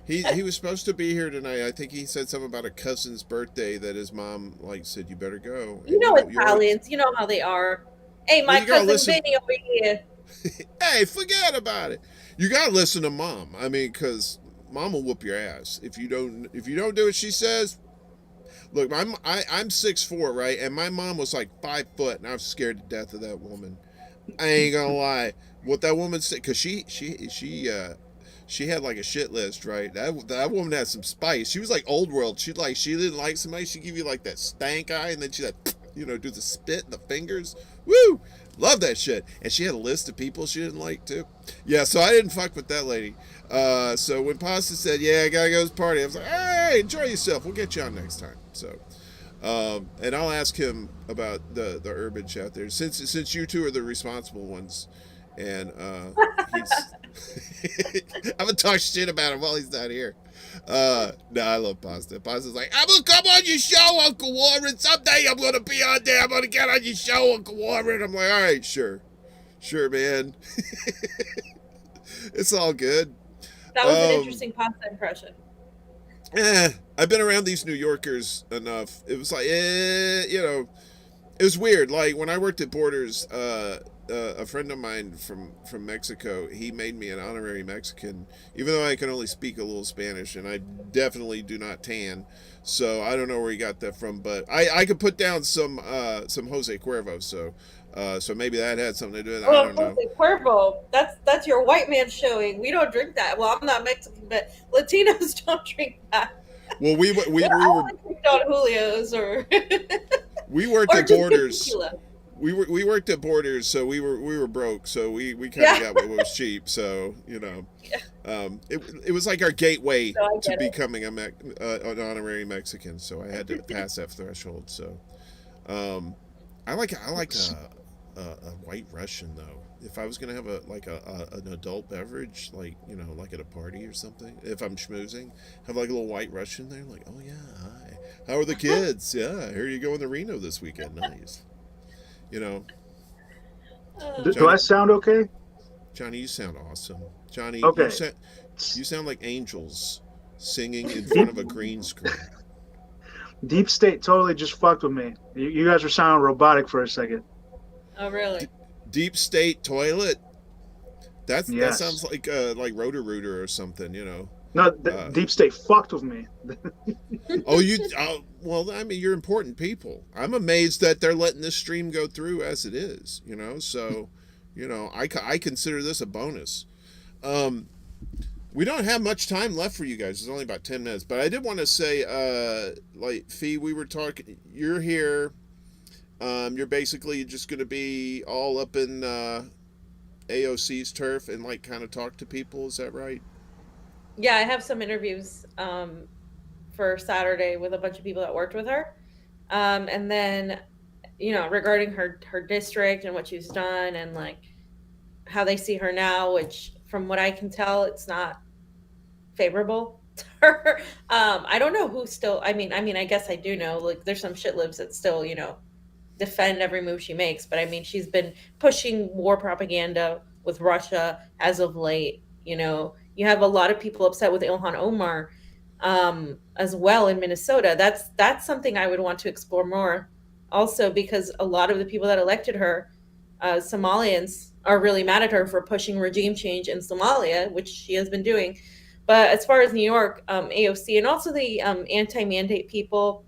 He was supposed to be here tonight. I think he said something about a cousin's birthday that his mom said you better go. Italians, you know how they are. Hey, my cousin Vinny over here. Hey, forget about it. You gotta listen to mom. I mean, because mom will whoop your ass if you don't do what she says. Look, I'm 6'4", right, and my mom was like 5 foot, and I was scared to death of that woman. I ain't gonna lie. What that woman said, because she had like a shit list, right? That woman had some spice. She was like old world. She didn't like somebody. She'd give you like that stank eye, and then she'd do the spit and the fingers. Woo! Love that shit. And she had a list of people she didn't like too. Yeah, so I didn't fuck with that lady. So when Pasta said, "Yeah, I gotta go to this party," I was like, "Hey, enjoy yourself. We'll get you on next time." So, and I'll ask him about the herbage out there, since you two are the responsible ones, and he's. I'm gonna talk shit about him while he's not here. No, I love Pasta. Pasta's like, "I'm gonna come on your show, Uncle Warren. Someday I'm gonna be on there. I'm gonna get on your show, Uncle Warren." I'm like, "All right, sure, man." It's all good. That was an interesting Pasta impression. I've been around these New Yorkers enough. It was like, it was weird. Like when I worked at Borders, a friend of mine from Mexico, he made me an honorary Mexican, even though I can only speak a little Spanish, and I definitely do not tan. So I don't know where he got that from, but I could put down some Jose Cuervo. So maybe that had something to do with it. I don't know. Jose Cuervo, that's your white man showing. We don't drink that. Well, I'm not Mexican, but Latinos don't drink that. Well, we were on Julio's or we worked at Borders. We worked at Borders, so we were broke, so we kind of got what was cheap. So it was like our gateway to becoming an honorary Mexican. So I had to pass that threshold. So I like a white Russian though. If I was gonna have an adult beverage, like at a party or something, if I'm schmoozing, have like a little white Russian there, like, "Oh yeah, hi, how are the kids? Yeah, here you go in the Reno this weekend, nice." Do I sound okay? Johnny, you sound awesome. Johnny, okay. You sound like angels singing in front of a green screen. Deep State totally just fucked with me. You guys were sounding robotic for a second. Oh, really? Deep State toilet? That Yes. sounds like Roto-Rooter or something, you know. No, the deep state fucked with me. Oh, you. Well, I mean, you're important people. I'm amazed that they're letting this stream go through as it is. You know, so, you know, I consider this a bonus. Um, we don't have much time left for you guys. It's only about 10 minutes, but I did want to say, like Fee, we were talking. You're here. You're basically just going to be all up in AOC's turf and like kind of talk to people. Is that right? Yeah, I have some interviews for Saturday with a bunch of people that worked with her. And then, you know, regarding her district and what she's done and like how they see her now, which from what I can tell, it's not favorable to her. I don't know who still. I mean, I guess I do know. Like, there's some shit libs that still, you know, defend every move she makes. But I mean, she's been pushing war propaganda with Russia as of late. You know, you have a lot of people upset with Ilhan Omar as well in Minnesota. That's something I would want to explore more. Also, because a lot of the people that elected her, Somalians, are really mad at her for pushing regime change in Somalia, which she has been doing. But as far as New York, AOC, and also the anti-mandate people,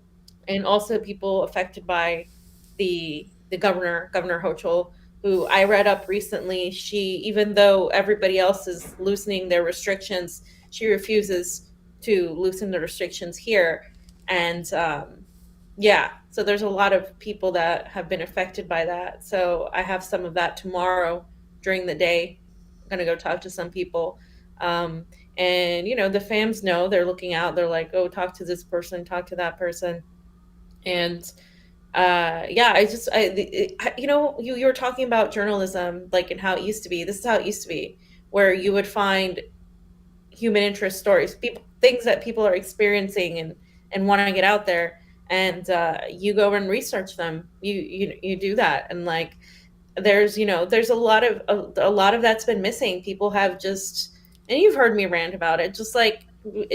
and also people affected by the Governor Hochul, who I read up recently. She, even though everybody else is loosening their restrictions, she refuses to loosen the restrictions here. And yeah, so there's a lot of people that have been affected by that. So I have some of that tomorrow during the day. I'm gonna go talk to some people. Um, and you know, the fams know, they're looking out. They're like, oh, talk to this person, talk to that person. And yeah, you know, you were talking about journalism, like, and how it used to be. This is how it used to be, where you would find human interest stories, people, things that people are experiencing and want to get out there, and you go and research them. You do that, and like, there's, you know, there's a lot of that's been missing. People have just, and you've heard me rant about it, just like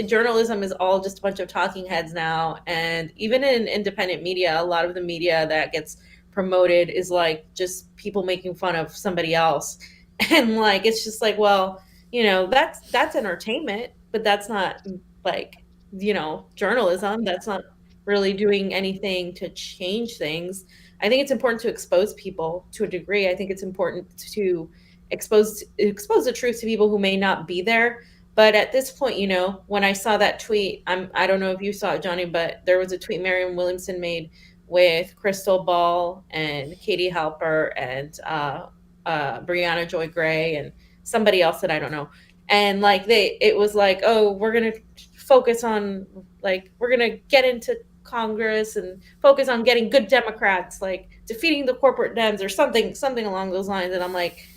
journalism is all just a bunch of talking heads now. And even in independent media, a lot of the media that gets promoted is like just people making fun of somebody else. And like, it's just like, well, you know, that's entertainment, but that's not like, you know, journalism. That's not really doing anything to change things. I think it's important to expose people to a degree. I think it's important to expose the truth to people who may not be there. But at this point, you know, when I saw that tweet, I don't know if you saw it, Johnny, but there was a tweet Mariam Williamson made with Crystal Ball and Katie Halper and Brianna Joy Gray and somebody else that I don't know. And like, it was like, oh, we're gonna focus on, like, we're gonna get into Congress and focus on getting good Democrats, like defeating the corporate Dems or something along those lines. And I'm like,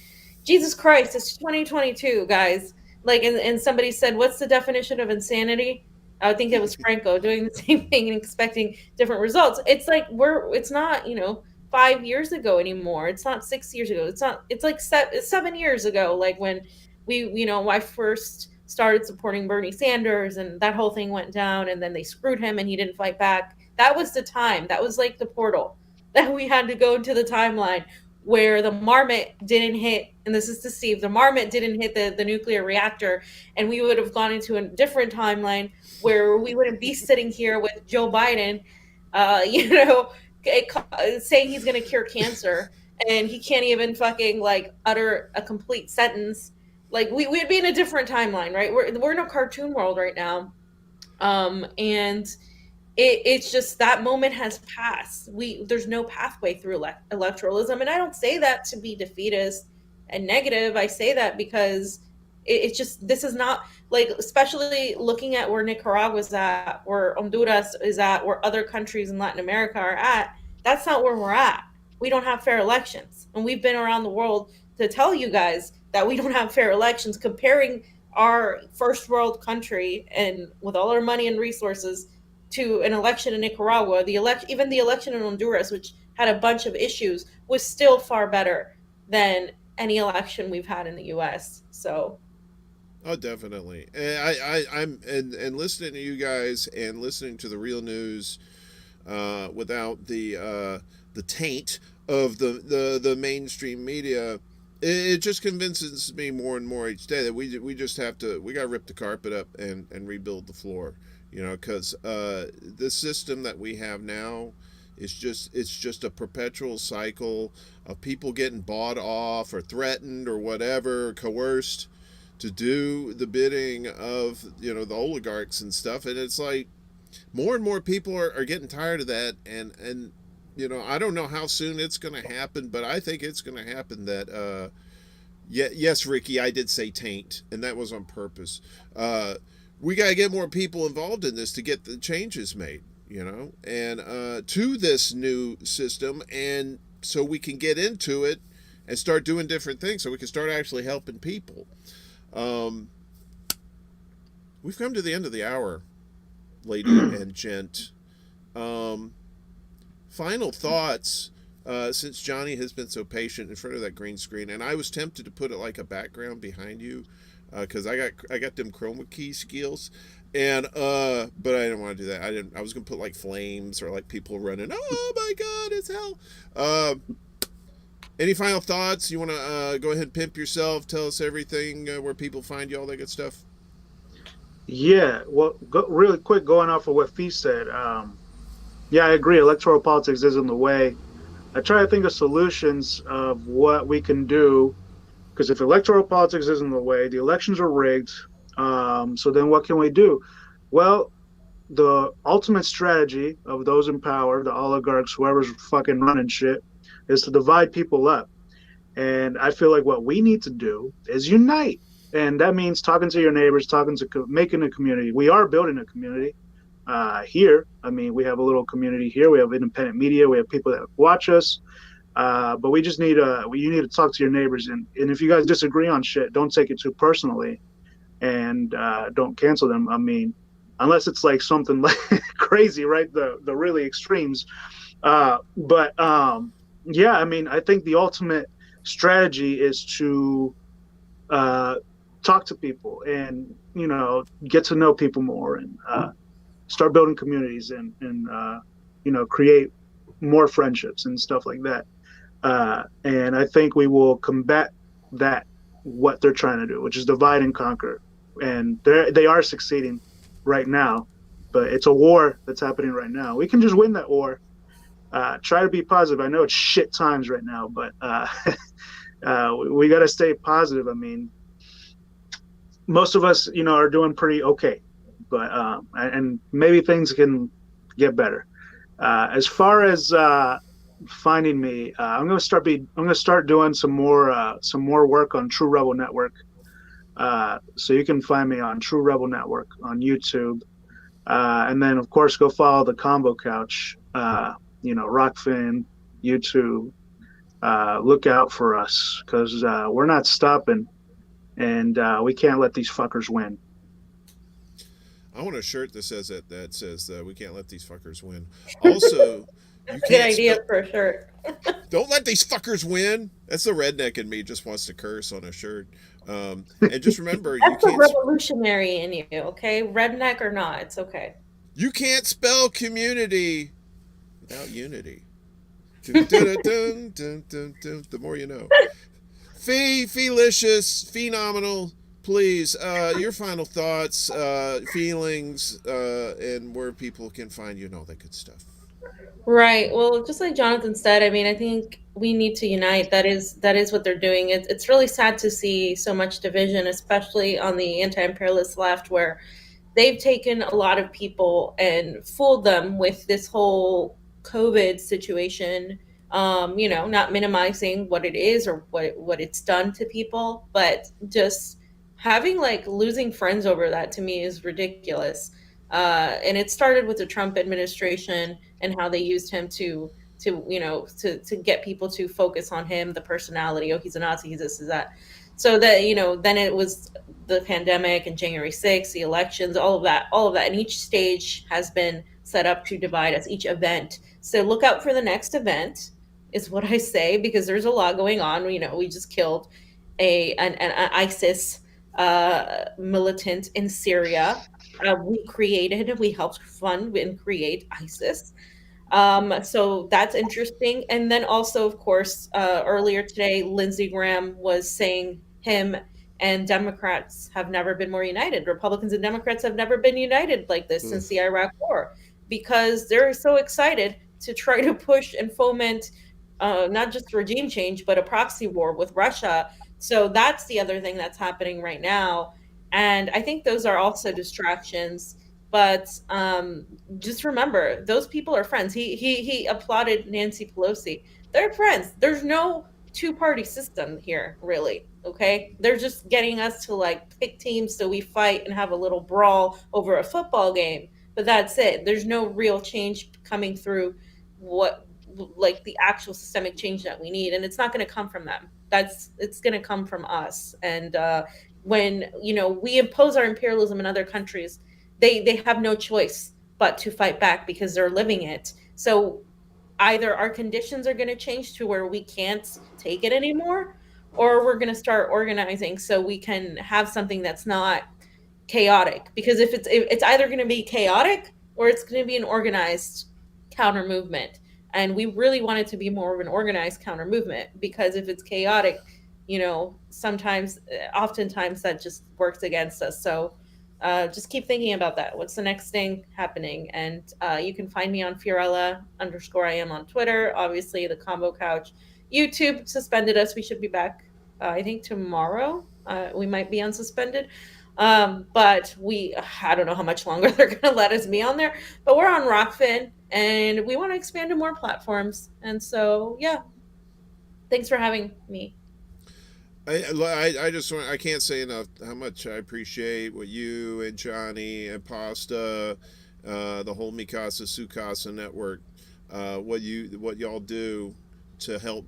Jesus Christ, it's 2022, guys. Like, and somebody said, what's the definition of insanity? I think it was Franco doing the same thing and expecting different results. It's like, it's not, you know, 5 years ago anymore. It's not 6 years ago. It's like 7 years ago. Like when you know, I first started supporting Bernie Sanders and that whole thing went down, and then they screwed him and he didn't fight back. That was the time. That was like the portal that we had to go into the timeline where the marmot didn't hit, and this is to Steve, the marmot didn't hit the nuclear reactor, and we would have gone into a different timeline where we wouldn't be sitting here with Joe Biden, you know, saying he's going to cure cancer, and he can't even fucking like utter a complete sentence. Like, we'd be in a different timeline, right? We're in a cartoon world right now, and it's just that moment has passed. There's no pathway through electoralism, and I don't say that to be defeatist and negative. I say that because it's just, this is not like, especially looking at where Nicaragua's at, where Honduras is at, where other countries in Latin America are at. That's not where we're at. We don't have fair elections, and we've been around the world to tell you guys that we don't have fair elections, comparing our first world country and with all our money and resources to an election in Nicaragua. Even the election in Honduras, which had a bunch of issues, was still far better than any election we've had in the U.S. So, oh, definitely. And I'm listening to you guys and listening to the real news, without the taint of the mainstream media. it just convinces me more and more each day that we just have to, we got to rip the carpet up and rebuild the floor, because the system that we have now is just a perpetual cycle of people getting bought off or threatened or whatever, coerced to do the bidding of the oligarchs and stuff, and it's like more and more people are getting tired of that, and I don't know how soon it's going to happen, but I think it's going to happen that yes, Ricky, I did say taint, and that was on purpose. We got to get more people involved in this to get the changes made, and to this new system, and so we can get into it and start doing different things, so we can start actually helping people. We've come to the end of the hour, lady and gent. Final thoughts, since Jonny has been so patient in front of that green screen, and I was tempted to put it like a background behind you, because I got them chroma key skills, and but I didn't want to do that. I was gonna put like flames or like people running. Oh my God, it's hell. Any final thoughts? You want to go ahead and pimp yourself? Tell us everything, where people find you, all that good stuff. Yeah, well, really quick, going off of what Fee said. Yeah, I agree. Electoral politics is in the way. I try to think of solutions of what we can do, because if electoral politics is in the way, the elections are rigged. So then what can we do? Well, the ultimate strategy of those in power, the oligarchs, whoever's fucking running shit, is to divide people up. And I feel like what we need to do is unite. And that means talking to your neighbors, making a community. We are building a community here. I mean, we have a little community here. We have independent media. We have people that watch us. But we just need you need to talk to your neighbors. And if you guys disagree on shit, don't take it too personally, and don't cancel them. I mean, unless it's like something like crazy, right? The really extremes. Yeah, I mean, I think the ultimate strategy is to talk to people and, get to know people more, and start building communities, and create more friendships and stuff like that. And I think we will combat what they're trying to do, which is divide and conquer. And they are succeeding right now, but it's a war that's happening right now. We can just win that war. Try to be positive. I know it's shit times right now, but we got to stay positive. I mean, most of us, are doing pretty okay, but and maybe things can get better. As far as finding me, I'm gonna start doing some more work on True Rebel Network. So you can find me on True Rebel Network on YouTube, and then of course go follow the Convo Couch. Rockfin, YouTube. Look out for us, because we're not stopping, and we can't let these fuckers win. I want a shirt that says that says we can't let these fuckers win. Also, you Good idea for a shirt. Don't let these fuckers win. That's the redneck in me, just wants to curse on a shirt. And just remember, that's the revolutionary in you, okay? Redneck or not, it's okay. You can't spell community without unity. The more you know. Felicious, phenomenal. Please, your final thoughts, feelings, and where people can find you and all that good stuff. Right. Well, just like Jonathan said, I mean, I think we need to unite. That is what they're doing. It's really sad to see so much division, especially on the anti-imperialist left, where they've taken a lot of people and fooled them with this whole COVID situation. Not minimizing what it is or what it's done to people, but just having losing friends over that, to me, is ridiculous. And it started with the Trump administration and how they used him to get people to focus on him, the personality. Oh, he's a Nazi, he's this, is that. So that, then it was the pandemic and January 6th, the elections, all of that. And each stage has been set up to divide us, each event. So look out for the next event, is what I say, because there's a lot going on. We just killed an ISIS militant in Syria. We helped fund and create ISIS. So that's interesting. And then also, of course, earlier today, Lindsey Graham was saying him and Democrats have never been more united. Republicans and Democrats have never been united like this since the Iraq War, because they're so excited to try to push and foment not just regime change, but a proxy war with Russia. So that's the other thing that's happening right now. And I think those are also distractions. But just remember, those people are friends. He applauded Nancy Pelosi. They're friends. There's no two-party system here, really. Okay, they're just getting us to like pick teams so we fight and have a little brawl over a football game. But that's it. There's no real change coming through what like the actual systemic change that we need, and it's not going to come from them. It's going to come from us. And when we impose our imperialism in other countries, they have no choice but to fight back because they're living it. So either our conditions are going to change to where we can't take it anymore, or we're going to start organizing so we can have something that's not chaotic. Because if it's either going to be chaotic or it's going to be an organized counter movement, and we really want it to be more of an organized counter movement, because if it's chaotic, sometimes oftentimes that just works against us. So just keep thinking about that. What's the next thing happening? And you can find me on Fiorella_IM on Twitter. Obviously, the Convo Couch. YouTube suspended us. We should be back, I think, tomorrow. We might be unsuspended. But I don't know how much longer they're going to let us be on there. But we're on Rockfin, and we want to expand to more platforms. And so, yeah. Thanks for having me. I can't say enough how much I appreciate what you and Jonny and Pasta, the whole Mikasa Sukasa network, what y'all do to help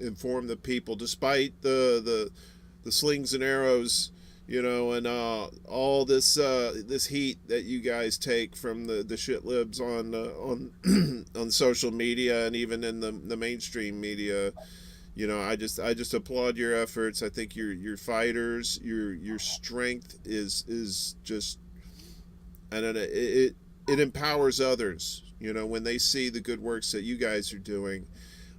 inform the people, despite the slings and arrows, and all this heat that you guys take from the shit libs on on social media and even in the mainstream media. I just applaud your efforts. I think your fighters, your strength is just, I don't know, it empowers others, when they see the good works that you guys are doing.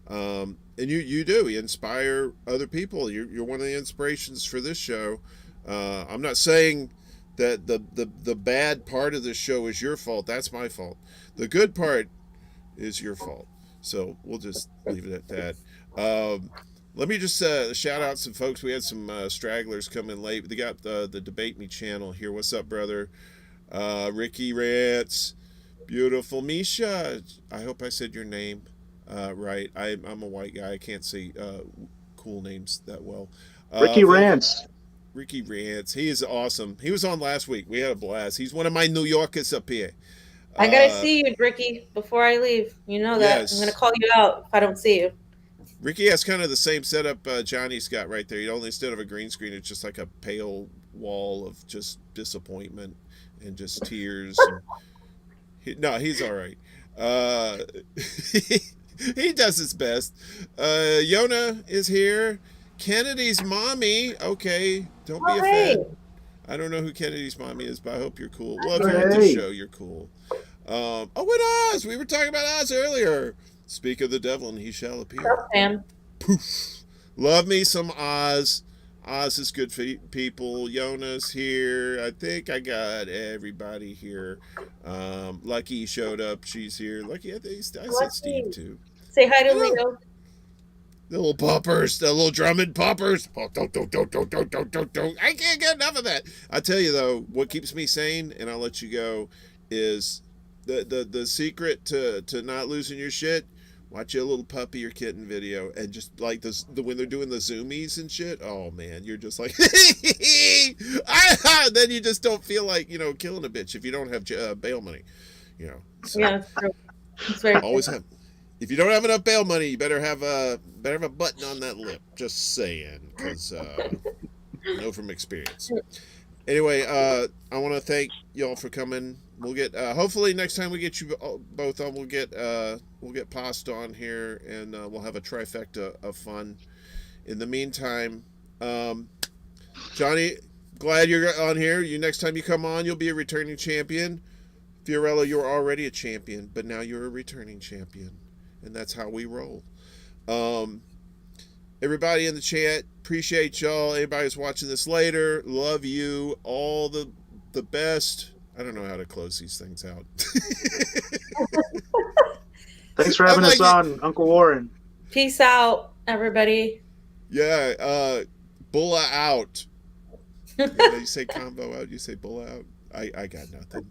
And you inspire other people. You're one of the inspirations for this show. I'm not saying that the bad part of this show is your fault. That's my fault. The good part is your fault. So we'll just leave it at that. Let me just shout out some folks. We had some stragglers come in late. They got the Debate Me channel here. What's up, brother? Ricky Rants, beautiful Misha. I hope I said your name right. I'm a white guy. I can't say cool names that well. Ricky Rants. Ricky Rants. He is awesome. He was on last week. We had a blast. He's one of my New Yorkers up here. I gotta see you, Ricky, before I leave. You know that. Yes. I'm gonna call you out if I don't see you. Ricky has kind of the same setup Johnny's got right there. Only instead of a green screen, it's just like a pale wall of just disappointment and just tears. He's all right. He does his best. Yona is here. Kennedy's mommy. Okay, don't be offended. I don't know who Kennedy's mommy is, but I hope you're cool. Well, if you're at this show, you're cool. With Oz. We were talking about Oz earlier. Speak of the devil and he shall appear. Sam. Poof. Love me some Oz. Oz is good for people. Yona's here. I think I got everybody here. Lucky showed up. She's here. Lucky, I said Steve too. Say hi to Leo. The little poppers, the little drumming poppers. Oh, don't. I can't get enough of that. I tell you though, what keeps me sane, and I'll let you go, is the secret to not losing your shit. Watch a little puppy or kitten video, and just like when they're doing the zoomies and shit. Oh man, you're just like, then you just don't feel like killing a bitch if you don't have bail money. So yeah, it's true. It's very always have. If you don't have enough bail money, you better have a button on that lip. Just saying, because I know from experience. Anyway, I want to thank y'all for coming. We'll get hopefully next time we get you both on, we'll get Pasta on here, and we'll have a trifecta of fun. In the meantime, Jonny, glad you're on here. Next time you come on, you'll be a returning champion. Fiorella, you're already a champion, but now you're a returning champion, and that's how we roll. Everybody in the chat, appreciate y'all. Anybody who's watching this later, love you. All the best. I don't know how to close these things out. Thanks for having us on, Uncle Warren. Peace out, everybody. Yeah, Bulla out. You say Convo out, you say Bulla out. I got nothing.